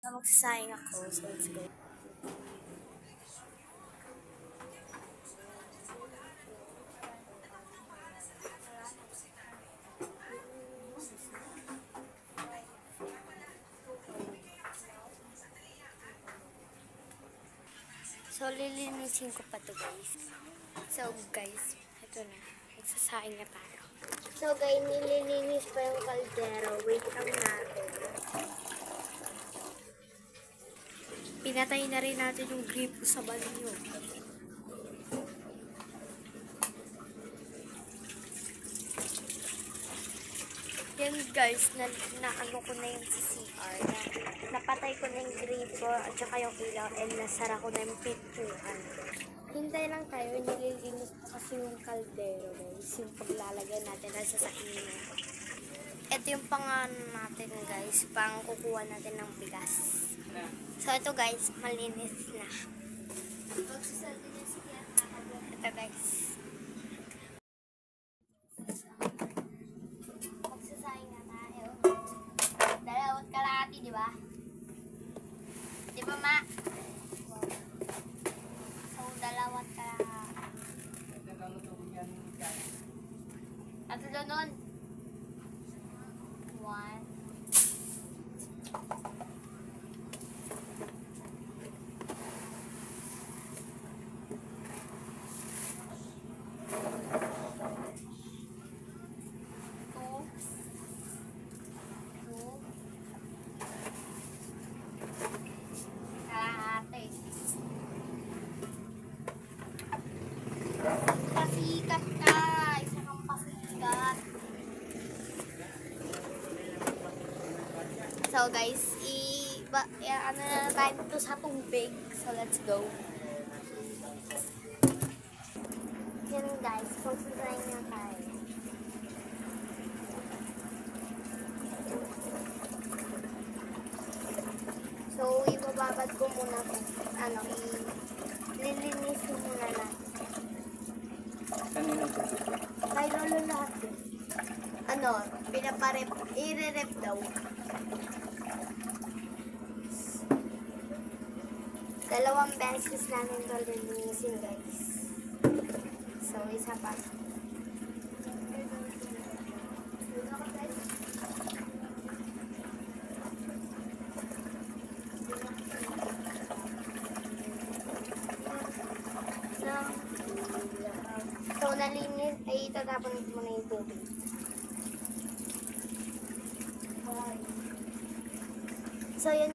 Magsasayang ako, so let's go. So, lilinisin ko pa to guys. So guys, ito na. Magsasayang na tayo. So guys, nililinis pa yung kaldero. Wait lang natin. Pinatay na rin natin yung gripo sa banyo. Yan guys, na ano ko na yung CCR. Napatay ko na yung gripo at saka yung ilaw and nasara ko na yung pintuan. Hintay lang tayo, nililinis pa kasi yung kaldero guys. Yung paglalagay natin sa sasakyan. Ito yung pang natin guys, pang kukuha natin ng bigas. So ito guys, malinis na. Ito guys. Magsasayang na tayo. Dalawat kalahati, di ba? Di ba ma? So dalawat kalahati. At ito nun. 1. Pasikat ka! Isa kang pasikat. So guys, ano na tayo dito sa tubig. So let's go. Yan guys, pagsasayin na tayo. So ibababad ko muna lilinisin muna natin. Kay lolo lahat eh. Pinaparep, i-rep daw. Dalawang beses namin ito lilinisin guys. So, isa pa. So, nalinis, ay itatapon mo na yung tubig. So, yun.